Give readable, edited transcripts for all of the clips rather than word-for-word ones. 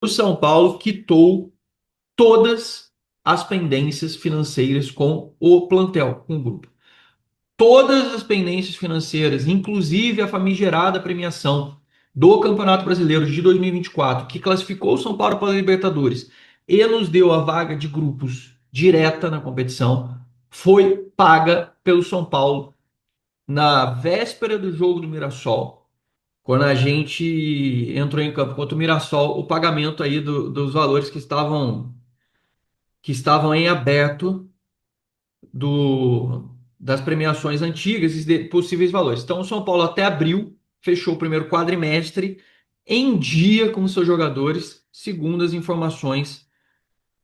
O São Paulo quitou todas as pendências financeiras com o plantel, com o grupo. Todas as pendências financeiras, inclusive a famigerada premiação do Campeonato Brasileiro de 2024, que classificou o São Paulo para a Libertadores e nos deu a vaga de grupos direta na competição, foi paga pelo São Paulo na véspera do jogo do Mirassol. Quando a gente entrou em campo contra o Mirassol, o pagamento aí dos valores que estavam em aberto das premiações antigas e de possíveis valores. Então, o São Paulo até abril fechou o primeiro quadrimestre em dia com seus jogadores, segundo as informações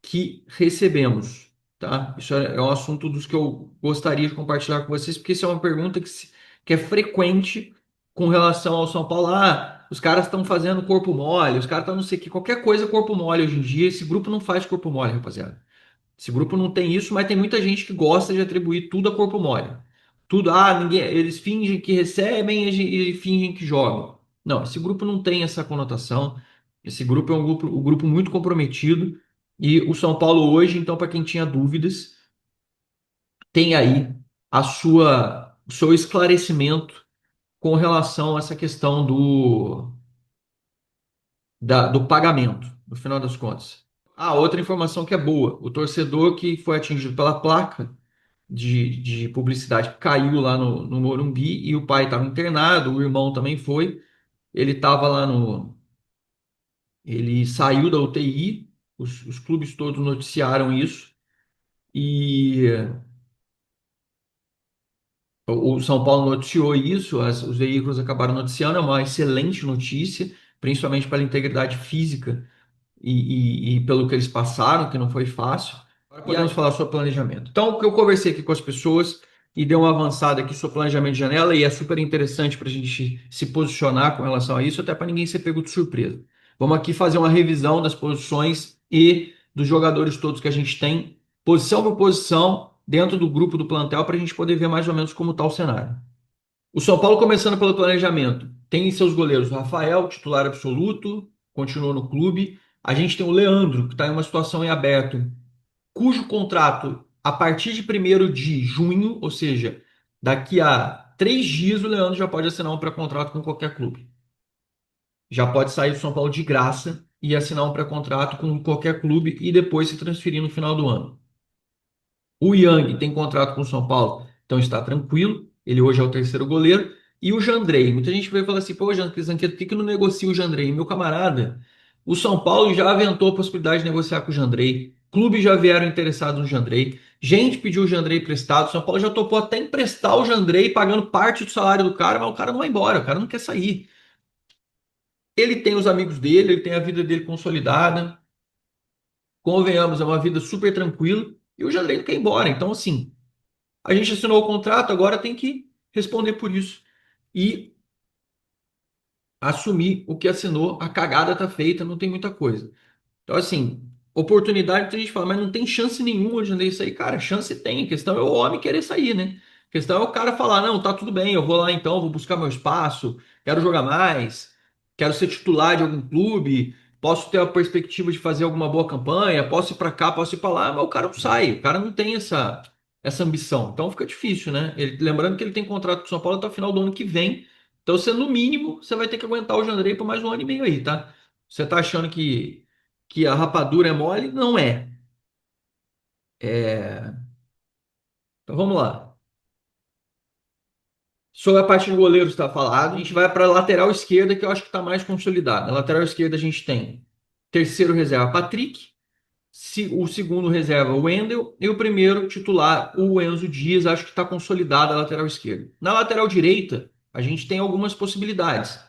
que recebemos, tá? Isso é um assunto dos que eu gostaria de compartilhar com vocês, porque isso é uma pergunta que é frequente com relação ao São Paulo. Ah, os caras estão fazendo corpo mole, os caras estão não sei o que, qualquer coisa é corpo mole hoje em dia. Esse grupo não faz corpo mole, rapaziada. Esse grupo não tem isso, mas tem muita gente que gosta de atribuir tudo a corpo mole. Tudo, ninguém, eles fingem que recebem e fingem que jogam. Não, esse grupo não tem essa conotação. Esse grupo é um grupo muito comprometido. E o São Paulo hoje, então, para quem tinha dúvidas, tem aí o seu esclarecimento com relação a essa questão do pagamento, no final das contas. Outra informação que é boa: o torcedor que foi atingido pela placa de publicidade caiu lá no Morumbi e o pai estava internado, o irmão também foi. Ele estava lá no. Ele saiu da UTI, os clubes todos noticiaram isso e o São Paulo noticiou isso, os veículos acabaram noticiando, é uma excelente notícia, principalmente pela integridade física e pelo que eles passaram, que não foi fácil. Agora podemos falar sobre planejamento. Então, eu conversei aqui com as pessoas e dei uma avançada aqui sobre planejamento de janela e é super interessante para a gente se posicionar com relação a isso, até para ninguém ser pego de surpresa. Vamos aqui fazer uma revisão das posições e dos jogadores todos que a gente tem, posição por posição, dentro do grupo do plantel, para a gente poder ver mais ou menos como está o cenário. O São Paulo, começando pelo planejamento, tem em seus goleiros o Rafael, titular absoluto, continua no clube. A gente tem o Leandro, que está em uma situação em aberto, cujo contrato, a partir de 1º de junho, ou seja, daqui a 3 dias, o Leandro já pode assinar um pré-contrato com qualquer clube. Já pode sair do São Paulo de graça e assinar um pré-contrato com qualquer clube e depois se transferir no final do ano. O Yang tem contrato com o São Paulo, então está tranquilo. Ele hoje é o terceiro goleiro. E o Jandrei. Muita gente vai falar assim: pô, Zanqueto, por que que não negocia o Jandrei? Meu camarada, o São Paulo já aventou a possibilidade de negociar com o Jandrei. Clubes já vieram interessados no Jandrei. Gente pediu o Jandrei emprestado. O São Paulo já topou até emprestar o Jandrei, pagando parte do salário do cara, mas o cara não vai embora, o cara não quer sair. Ele tem os amigos dele, ele tem a vida dele consolidada. Convenhamos, é uma vida super tranquila. E o Jandrei não quer ir embora. Então, assim. A gente assinou o contrato, agora tem que responder por isso. E assumir o que assinou, a cagada tá feita, não tem muita coisa. Então, assim, oportunidade, tem gente que fala, mas não tem chance nenhuma de andar sair. Cara, chance tem. A questão é o homem querer sair, né? A questão é o cara falar, não, tá tudo bem, eu vou lá então, vou buscar meu espaço, quero jogar mais, quero ser titular de algum clube, posso ter a perspectiva de fazer alguma boa campanha, posso ir pra cá, posso ir pra lá, mas o cara não sai, o cara não tem essa ambição. Então fica difícil, né? Lembrando que ele tem contrato com o São Paulo até o final do ano que vem. Então, você, no mínimo, você vai ter que aguentar o Jandrei por mais um ano e meio aí, tá? Você tá achando que a rapadura é mole? Não é. Então vamos lá. Sobre a parte do goleiro está falado. A gente vai para a lateral esquerda, que eu acho que está mais consolidada. Na lateral esquerda a gente tem terceiro reserva Patrick, o segundo reserva Wendel e o primeiro titular o Enzo Dias. Acho que está consolidada a lateral esquerda. Na lateral direita a gente tem algumas possibilidades.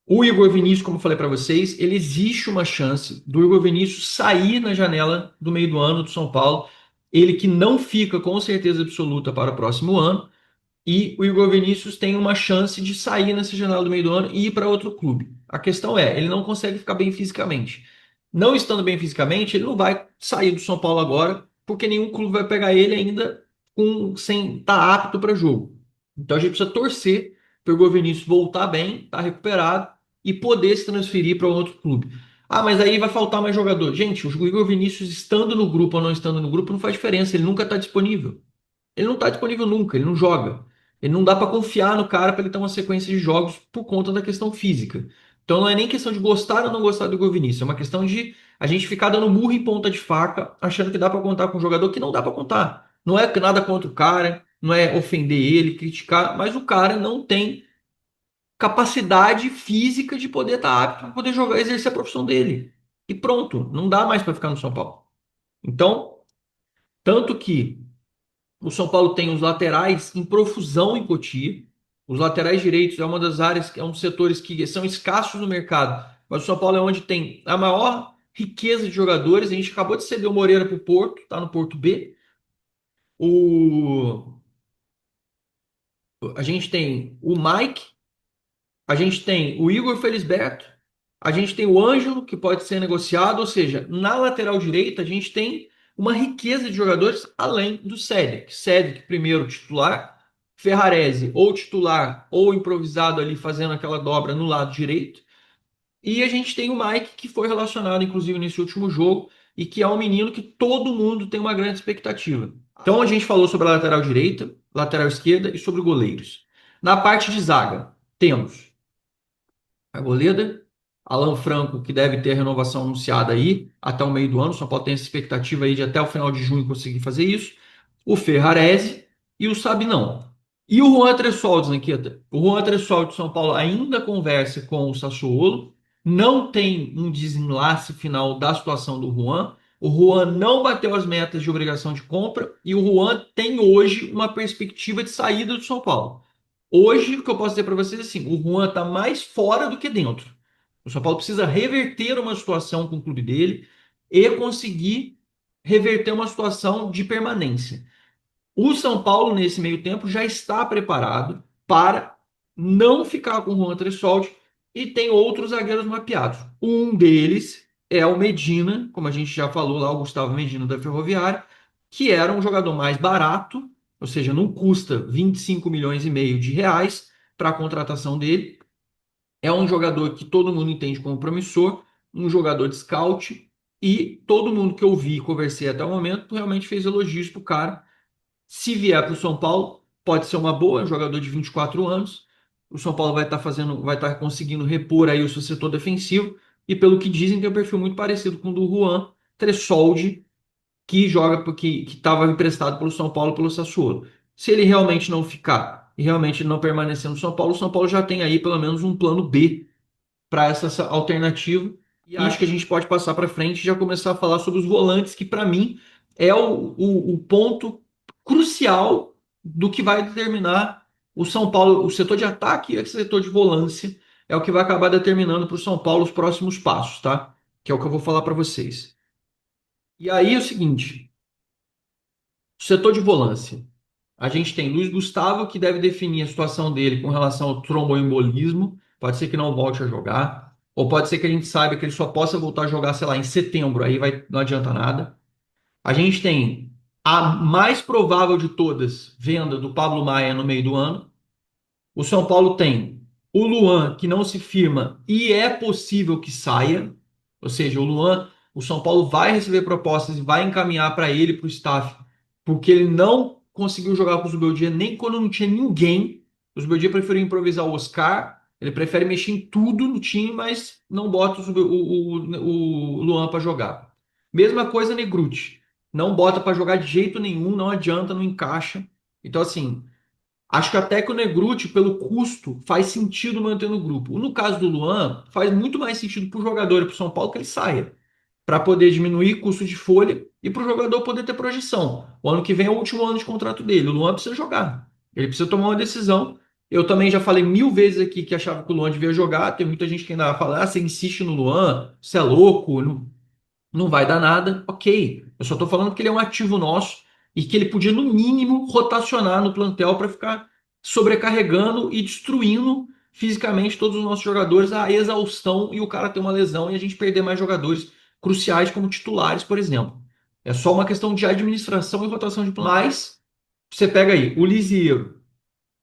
O Igor Vinícius, como eu falei para vocês, ele existe uma chance do Igor Vinícius sair na janela do meio do ano do São Paulo. Ele que não fica com certeza absoluta para o próximo ano. E o Igor Vinícius tem uma chance de sair nessa janela do meio do ano e ir para outro clube. A questão é, ele não consegue ficar bem fisicamente. Não estando bem fisicamente, ele não vai sair do São Paulo agora, porque nenhum clube vai pegar ele ainda sem estar apto para jogo. Então a gente precisa torcer para o Igor Vinícius voltar bem, estar recuperado e poder se transferir para outro clube. Ah, mas aí vai faltar mais jogador. Gente, o Igor Vinícius estando no grupo ou não estando no grupo não faz diferença, ele nunca está disponível. Ele não está disponível nunca, ele não joga. Ele não dá para confiar no cara para ele ter uma sequência de jogos por conta da questão física. Então não é nem questão de gostar ou não gostar do Igor Vinícius, é uma questão de a gente ficar dando murro em ponta de faca, achando que dá para contar com um jogador que não dá para contar. Não é nada contra o cara, não é ofender ele, criticar, mas o cara não tem capacidade física de poder estar apto para poder jogar, exercer a profissão dele. E pronto, não dá mais para ficar no São Paulo. Então, tanto que o São Paulo tem os laterais em profusão em Cotia. Os laterais direitos é uma das áreas, é um dos setores que são escassos no mercado. Mas o São Paulo é onde tem a maior riqueza de jogadores. A gente acabou de ceder o Moreira para o Porto, está no Porto B. O, a gente tem o Mike, a gente tem o Igor Felisberto, a gente tem o Ângelo, que pode ser negociado, ou seja, na lateral direita a gente tem uma riqueza de jogadores além do Cédric. Cédric, primeiro titular, Ferrarese, ou titular ou improvisado ali fazendo aquela dobra no lado direito. E a gente tem o Mike, que foi relacionado inclusive nesse último jogo, e que é um menino que todo mundo tem uma grande expectativa. Então a gente falou sobre a lateral direita, lateral esquerda e sobre goleiros. Na parte de zaga, temos Arboleda, Alan Franco, que deve ter a renovação anunciada aí até o meio do ano. O São Paulo tem essa expectativa aí de até o final de junho conseguir fazer isso. O Ferrarese e o Sabinão. E o Juan Tressoldes, Nikita? O Juan Tressoldes de São Paulo ainda conversa com o Sassuolo. Não tem um desenlace final da situação do Juan. O Juan não bateu as metas de obrigação de compra e o Juan tem hoje uma perspectiva de saída do São Paulo. Hoje, o que eu posso dizer para vocês é assim, o Juan está mais fora do que dentro. O São Paulo precisa reverter uma situação com o clube dele e conseguir reverter uma situação de permanência. O São Paulo, nesse meio tempo, já está preparado para não ficar com o Juan Tressoldi e tem outros zagueiros mapeados. Um deles é o Medina, como a gente já falou lá, o Gustavo Medina da Ferroviária, que era um jogador mais barato, ou seja, não custa 25 milhões e meio de reais para a contratação dele. É um jogador que todo mundo entende como promissor, um jogador de scout, e todo mundo que eu vi e conversei até o momento realmente fez elogios para o cara. Se vier para o São Paulo, pode ser uma boa, é um jogador de 24 anos. O São Paulo vai estar conseguindo repor aí o seu setor defensivo. E pelo que dizem, tem um perfil muito parecido com o do Juan Tressoldi, que joga porque que estava emprestado pelo São Paulo pelo Sassuolo. Se ele realmente não ficar e realmente não permanecer no São Paulo, o São Paulo já tem aí pelo menos um plano B para essa alternativa. E acho que a gente pode passar para frente e já começar a falar sobre os volantes, que para mim é o ponto crucial do que vai determinar o São Paulo, o setor de ataque e o setor de volância é o que vai acabar determinando para o São Paulo os próximos passos, tá? Que é o que eu vou falar para vocês. E aí é o seguinte, setor de volância. A gente tem Luiz Gustavo, que deve definir a situação dele com relação ao tromboembolismo. Pode ser que não volte a jogar. Ou pode ser que a gente saiba que ele só possa voltar a jogar, sei lá, em setembro. Aí vai, não adianta nada. A gente tem a mais provável de todas, venda do Pablo Maia no meio do ano. O São Paulo tem o Luan, que não se firma e é possível que saia. Ou seja, o Luan, o São Paulo vai receber propostas e vai encaminhar para ele, para o staff, porque ele não conseguiu jogar com o Zubeldia nem quando não tinha ninguém. O Zubeldia preferiu improvisar o Oscar, ele prefere mexer em tudo no time, mas não bota o Luan para jogar. Mesma coisa Negruti. Não bota para jogar de jeito nenhum, não adianta, não encaixa. Então, assim, acho que até que o Negruti, pelo custo, faz sentido manter no grupo. No caso do Luan, faz muito mais sentido para o jogador e para o São Paulo que ele saia, para poder diminuir custo de folha e para o jogador poder ter projeção. O ano que vem é o último ano de contrato dele. O Luan precisa jogar. Ele precisa tomar uma decisão. Eu também já falei mil vezes aqui que achava que o Luan devia jogar. Tem muita gente que ainda vai falar: ah, você insiste no Luan, você é louco. Não vai dar nada, ok. Eu só estou falando que ele é um ativo nosso e que ele podia, no mínimo, rotacionar no plantel para ficar sobrecarregando e destruindo fisicamente todos os nossos jogadores à exaustão e o cara ter uma lesão e a gente perder mais jogadores cruciais como titulares, por exemplo. É só uma questão de administração e rotação de plantel. Mas você pega aí o Lisieiro,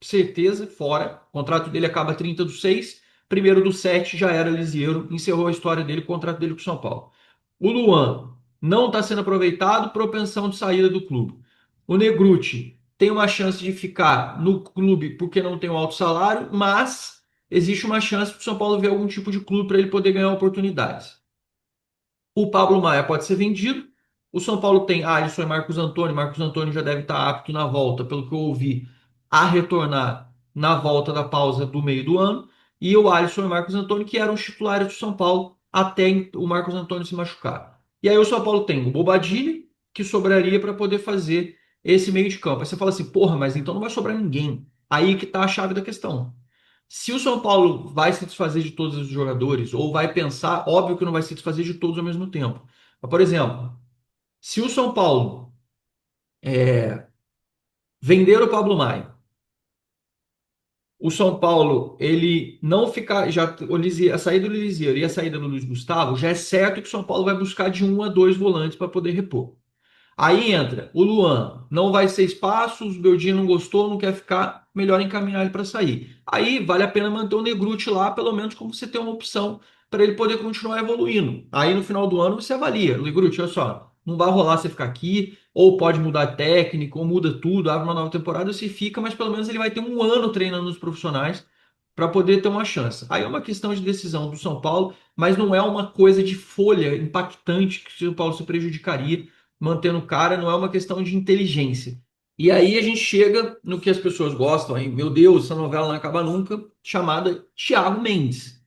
certeza, fora. O contrato dele acaba 30/6. primeiro do sete já era Lisieiro, encerrou a história dele, o contrato dele com o São Paulo. O Luan não está sendo aproveitado, propensão de saída do clube. O Negruti tem uma chance de ficar no clube porque não tem um alto salário, mas existe uma chance para o São Paulo ver algum tipo de clube para ele poder ganhar oportunidades. O Pablo Maia pode ser vendido. O São Paulo tem Alisson e Marcos Antônio. Marcos Antônio já deve estar apto na volta, pelo que eu ouvi, a retornar na volta da pausa do meio do ano. E o Alisson e Marcos Antônio, que eram os titulares do São Paulo até o Marcos Antônio se machucar. E aí o São Paulo tem o Bobadilha, que sobraria para poder fazer esse meio de campo. Aí você fala assim, porra, mas então não vai sobrar ninguém. Aí que está a chave da questão. Se o São Paulo vai se desfazer de todos os jogadores, ou vai pensar, óbvio que não vai se desfazer de todos ao mesmo tempo. Mas, por exemplo, se o São Paulo vender o Pablo Maia, o São Paulo ele não ficar, já a saída do Lisieiro e a saída do Luiz Gustavo, já é certo que o São Paulo vai buscar de um a dois volantes para poder repor. Aí entra o Luan, não vai ser espaço, o Beldinho não gostou, não quer ficar, melhor encaminhar ele para sair. Aí vale a pena manter o Negruti lá, pelo menos como você tem uma opção para ele poder continuar evoluindo. Aí no final do ano você avalia, Negruti, olha só, não vai rolar você ficar aqui, ou pode mudar técnico, ou muda tudo, abre uma nova temporada, você fica, mas pelo menos ele vai ter um ano treinando nos profissionais para poder ter uma chance. Aí é uma questão de decisão do São Paulo, mas não é uma coisa de folha impactante que o São Paulo se prejudicaria mantendo o cara, não é uma questão de inteligência. E aí a gente chega no que as pessoas gostam, aí, meu Deus, essa novela não acaba nunca, chamada Thiago Mendes.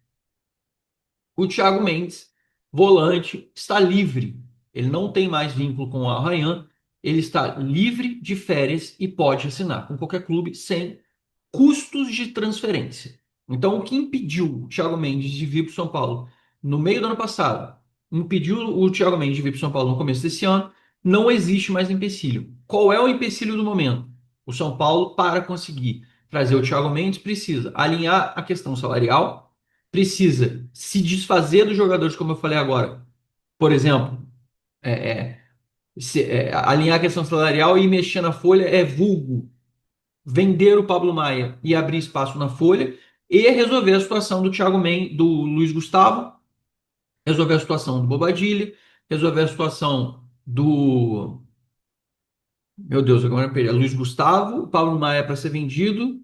O Thiago Mendes, volante, está livre. Ele não tem mais vínculo com o Arrayan, ele está livre de férias e pode assinar com qualquer clube sem custos de transferência. Então, o que impediu o Thiago Mendes de vir para o São Paulo no meio do ano passado, impediu o Thiago Mendes de vir para o São Paulo no começo desse ano, não existe mais empecilho. Qual é o empecilho do momento? O São Paulo, para conseguir trazer o Thiago Mendes, precisa alinhar a questão salarial, precisa se desfazer dos jogadores, como eu falei agora. Por exemplo, é, alinhar a questão salarial e mexer na folha é vulgo vender o Pablo Maia e abrir espaço na folha e resolver a situação do Thiago Men, do Luiz Gustavo, resolver a situação do Bobadilha, resolver a situação do, meu Deus, agora eu perdi, Luiz Gustavo, o Pablo Maia para ser vendido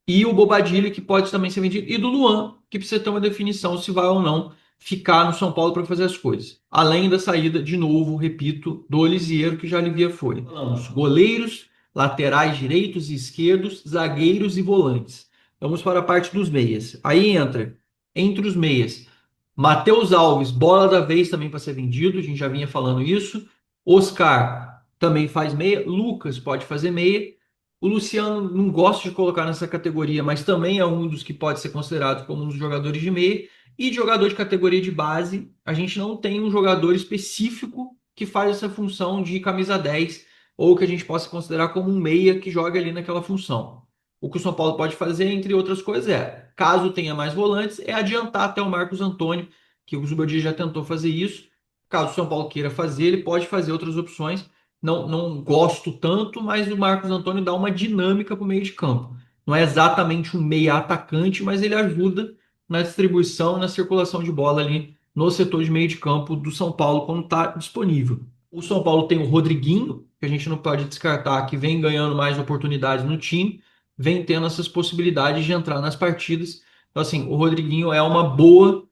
e o Bobadilha, que pode também ser vendido, e do Luan, que precisa ter uma definição se vai ou não ficar no São Paulo para fazer as coisas. Além da saída, de novo, repito, do Olisiero, que já alivia a folha. Falamos goleiros, laterais direitos e esquerdos, zagueiros e volantes. Vamos para a parte dos meias. Aí entra, entre os meias, Matheus Alves, bola da vez também para ser vendido, a gente já vinha falando isso. Oscar também faz meia, Lucas pode fazer meia. O Luciano não gosto de colocar nessa categoria, mas também é um dos que pode ser considerado como um dos jogadores de meia. E de jogador de categoria de base, a gente não tem um jogador específico que faz essa função de camisa 10 ou que a gente possa considerar como um meia que joga ali naquela função. O que o São Paulo pode fazer, entre outras coisas, caso tenha mais volantes, é adiantar até o Marcos Antônio, que o Zubeldia já tentou fazer isso. Caso o São Paulo queira fazer, ele pode fazer outras opções. Não gosto tanto, mas o Marcos Antônio dá uma dinâmica para o meio de campo. Não é exatamente um meia atacante, mas ele ajuda na distribuição, na circulação de bola ali no setor de meio de campo do São Paulo quando está disponível. O São Paulo tem o Rodriguinho, que a gente não pode descartar, que vem ganhando mais oportunidades no time, vem tendo essas possibilidades de entrar nas partidas. Então, assim, o Rodriguinho é uma boa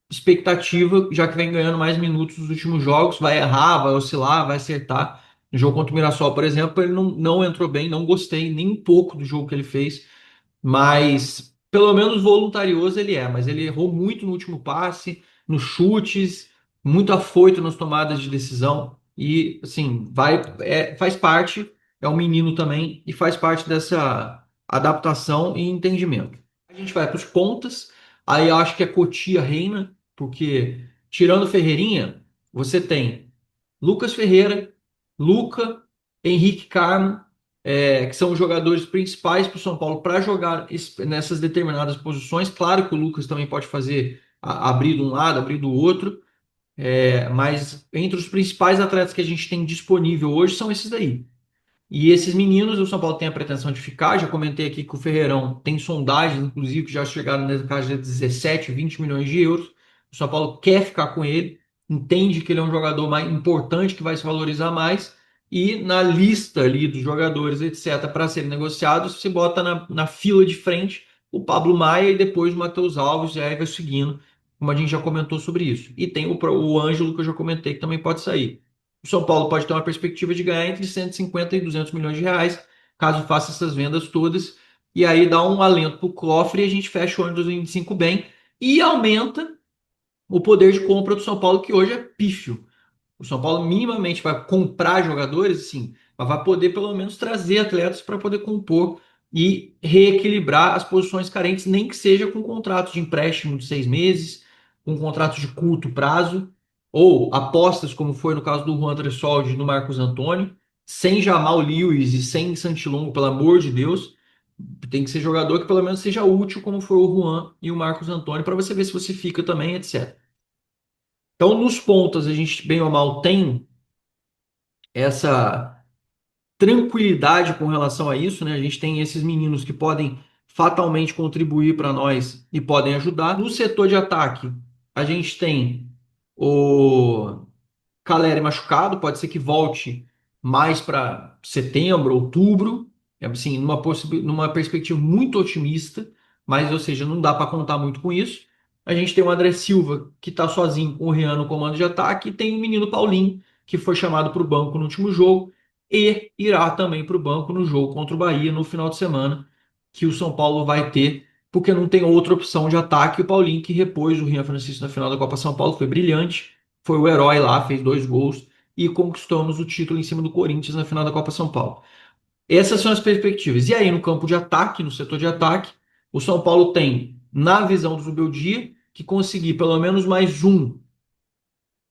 expectativa, já que vem ganhando mais minutos nos últimos jogos, vai errar, vai oscilar, vai acertar. No jogo contra o Mirassol, por exemplo, ele não entrou bem, não gostei nem um pouco do jogo que ele fez, mas pelo menos voluntarioso ele é, mas ele errou muito no último passe, nos chutes, muito afoito nas tomadas de decisão e assim, faz parte, é um menino também e faz parte dessa adaptação e entendimento. A gente vai para os pontas, aí eu acho que a Cotia reina, porque tirando o Ferreirinha, você tem Lucas Ferreira, Luca, Henrique Carmo, que são os jogadores principais para o São Paulo para jogar nessas determinadas posições. Claro que o Lucas também pode fazer abrir de um lado, abrir do outro, mas entre os principais atletas que a gente tem disponível hoje são esses daí. E esses meninos, o São Paulo tem a pretensão de ficar. Já comentei aqui que o Ferreirão tem sondagens, inclusive, que já chegaram na casa de 17, 20 milhões de euros. O São Paulo quer ficar com ele, entende que ele é um jogador mais importante, que vai se valorizar mais. E na lista ali dos jogadores, etc., para serem negociados, você bota na fila de frente o Pablo Maia e depois o Matheus Alves, e aí vai seguindo, como a gente já comentou sobre isso. E tem o Ângelo, que eu já comentei, que também pode sair. O São Paulo pode ter uma perspectiva de ganhar entre 150 e 200 milhões de reais, caso faça essas vendas todas, e aí dá um alento para o cofre e a gente fecha o ano de 2025 bem e aumenta o poder de compra do São Paulo, que hoje é pífio. O São Paulo minimamente vai comprar jogadores, sim, mas vai poder pelo menos trazer atletas para poder compor e reequilibrar as posições carentes, nem que seja com contratos de empréstimo de 6 meses, com contratos de curto prazo, ou apostas, como foi no caso do Juan Tressoldi e do Marcos Antônio, sem Jamal Lewis e sem Santilongo, pelo amor de Deus. Tem que ser jogador que pelo menos seja útil, como foi o Juan e o Marcos Antônio, para você ver se você fica também, etc. Então, nos pontas, a gente, bem ou mal, tem essa tranquilidade com relação a isso, né? A gente tem esses meninos que podem fatalmente contribuir para nós e podem ajudar. No setor de ataque, a gente tem o Caleri machucado, pode ser que volte mais para setembro, outubro, assim, numa perspectiva muito otimista, mas, ou seja, não dá para contar muito com isso. A gente tem o André Silva, que está sozinho com o Rian no comando de ataque, e tem o menino Paulinho, que foi chamado para o banco no último jogo, e irá também para o banco no jogo contra o Bahia no final de semana, que o São Paulo vai ter, porque não tem outra opção de ataque. O Paulinho, que repôs o Rian Francisco na final da Copa São Paulo, foi brilhante, foi o herói lá, fez 2 gols e conquistamos o título em cima do Corinthians na final da Copa São Paulo. Essas são as perspectivas. E aí, no campo de ataque, no setor de ataque, o São Paulo tem, na visão do Zubeldia, que conseguir pelo menos mais um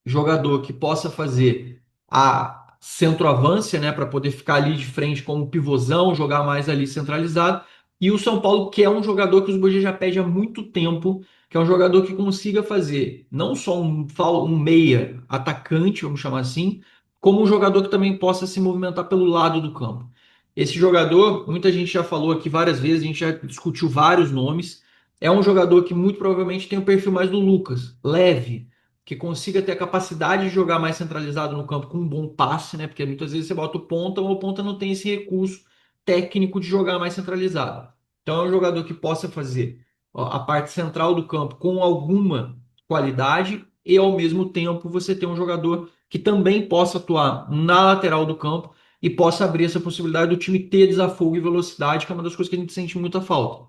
jogador que possa fazer a centroavância, né, para poder ficar ali de frente como pivôzão, jogar mais ali centralizado. E o São Paulo quer um jogador que os Zubeldia já pede há muito tempo, que é um jogador que consiga fazer não só um meia atacante, vamos chamar assim, como um jogador que também possa se movimentar pelo lado do campo. Esse jogador, muita gente já falou aqui várias vezes, a gente já discutiu vários nomes. É um jogador que muito provavelmente tem o perfil mais do Lucas, leve, que consiga ter a capacidade de jogar mais centralizado no campo com um bom passe, né? Porque muitas vezes você bota o ponta, ou o ponta não tem esse recurso técnico de jogar mais centralizado. Então é um jogador que possa fazer a parte central do campo com alguma qualidade e ao mesmo tempo você ter um jogador que também possa atuar na lateral do campo e possa abrir essa possibilidade do time ter desafogo e velocidade, que é uma das coisas que a gente sente muita falta.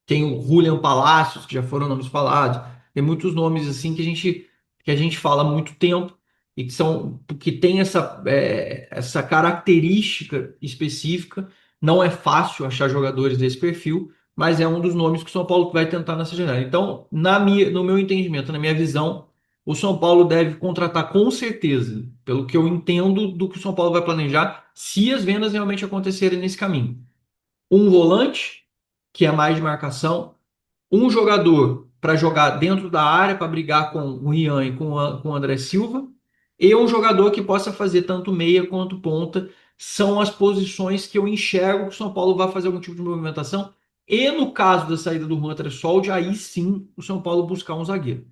Tem o Julian Palacios, que já foram nomes falados. Tem muitos nomes assim que a gente fala há muito tempo e que tem essa característica específica. Não é fácil achar jogadores desse perfil, mas é um dos nomes que o São Paulo vai tentar nessa janela. Então, no meu entendimento, na minha visão, o São Paulo deve contratar com certeza, pelo que eu entendo do que o São Paulo vai planejar, se as vendas realmente acontecerem nesse caminho. Um volante, que é mais de marcação, um jogador para jogar dentro da área, para brigar com o Rian e com o André Silva, e um jogador que possa fazer tanto meia quanto ponta. São as posições que eu enxergo que o São Paulo vai fazer algum tipo de movimentação. E no caso da saída do Juan Tressoldi, aí sim o São Paulo buscar um zagueiro.